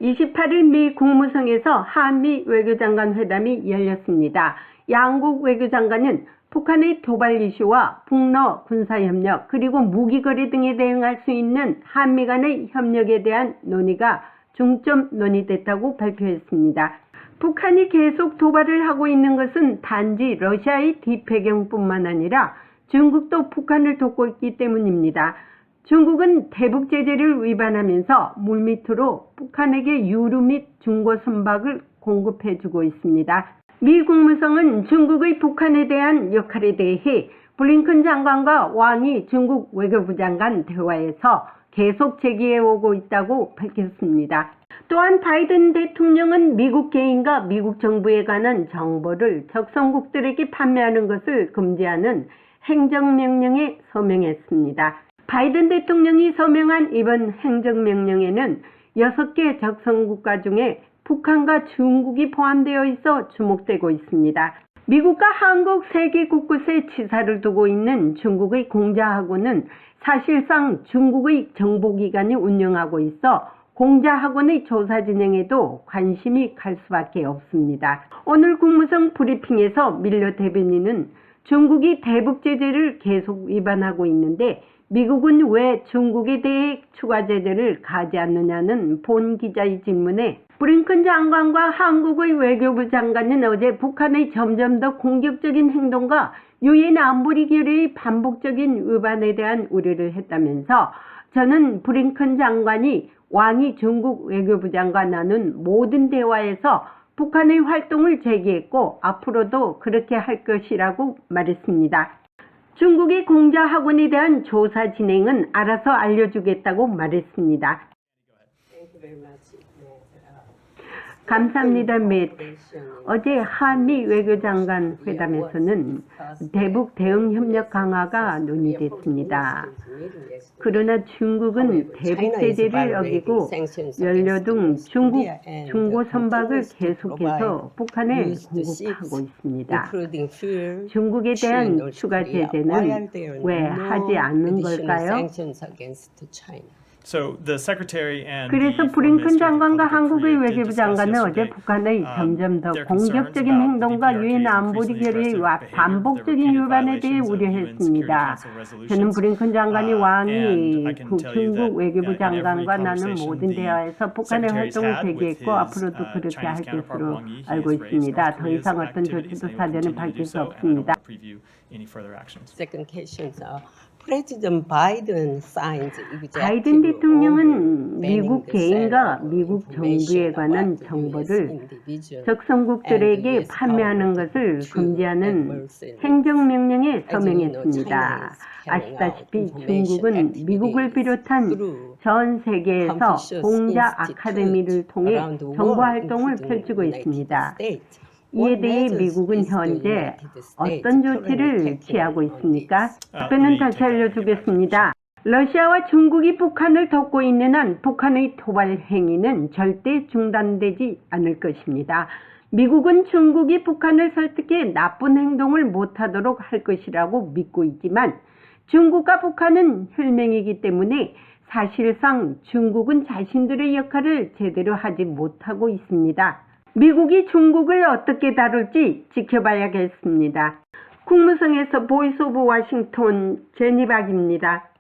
28일 미 국무성에서 한미 외교장관 회담이 열렸습니다. 양국 외교장관은 북한의 도발 이슈와 북러 군사협력 그리고 무기거래 등에 대응할 수 있는 한미 간의 협력에 대한 논의가 중점 논의됐다고 발표했습니다. 북한이 계속 도발을 하고 있는 것은 단지 러시아의 뒷배경뿐만 아니라 중국도 북한을 돕고 있기 때문입니다. 중국은 대북 제재를 위반하면서 물밑으로 북한에게 유류 및 중고 선박을 공급해주고 있습니다. 미 국무성은 중국의 북한에 대한 역할에 대해 블링컨 장관과 왕이 중국 외교부 장관 대화에서 계속 제기해오고 있다고 밝혔습니다. 또한 바이든 대통령은 미국 개인과 미국 정부에 관한 정보를 적성국들에게 판매하는 것을 금지하는 행정명령에 서명했습니다. 바이든 대통령이 서명한 이번 행정명령에는 6개 적성국가 중에 북한과 중국이 포함되어 있어 주목되고 있습니다. 미국과 한국 세계 곳곳에 치사를 두고 있는 중국의 공자학원은 사실상 중국의 정보기관이 운영하고 있어 공자학원의 조사 진행에도 관심이 갈 수밖에 없습니다. 오늘 국무성 브리핑에서 밀러 대변인은 중국이 대북 제재를 계속 위반하고 있는데 미국은 왜 중국에 대해 추가 제재를 가하지 않느냐는 본 기자의 질문에 블링컨 장관과 한국의 외교부 장관은 어제 북한의 점점 더 공격적인 행동과 유엔 안보리 결의의 반복적인 위반에 대한 우려를 했다면서 저는 블링컨 장관이 왕이 중국 외교부 장관 나눈 모든 대화에서 북한의 활동을 제기했고 앞으로도 그렇게 할 것이라고 말했습니다. 중국의 공자학원에 대한 조사 진행은 알아서 알려주겠다고 말했습니다. 감사합니다, 맷. 어제 한미 외교장관 회담에서는 대북 대응 협력 강화가 논의됐습니다. 그러나 중국은 대북 제재를 어기고 연료 등 중국 중고 선박을 계속해서 북한에 공급하고 있습니다. 중국에 대한 추가 제재는 왜 하지 않는 걸까요? 그래서 블링컨 장관과 한국의 외교부 장관은 어제 북한의 점점 더 공격적인 행동과 유엔 안보리 결의의 반복적인 위반에 대해 우려했습니다. 저는 블링컨 장관이 왕이 중국 외교부 장관과 나눈 모든 대화에서 북한의 활동을 제기했고 앞으로도 그렇게 할 것으로 알고 있습니다. 더 이상 어떤 조치도 사전에 밝힐 수 없습니다. 바이든 대통령은 미국 개인과 미국 정부에 관한 정보를 적성국들에게 판매하는 것을 금지하는 행정명령에 서명했습니다. 아시다시피 중국은 미국을 비롯한 전 세계에서 공자 아카데미를 통해 정보활동을 펼치고 있습니다. 이에 대해 미국은 현재 어떤 조치를 취하고 있습니까? 답변은 다시 알려주겠습니다. 러시아와 중국이 북한을 돕고 있는 한 북한의 도발 행위는 절대 중단되지 않을 것입니다. 미국은 중국이 북한을 설득해 나쁜 행동을 못하도록 할 것이라고 믿고 있지만 중국과 북한은 혈맹이기 때문에 사실상 중국은 자신들의 역할을 제대로 하지 못하고 있습니다. 미국이 중국을 어떻게 다룰지 지켜봐야겠습니다. 국무성에서 보이스 오브 워싱턴 제니박입니다.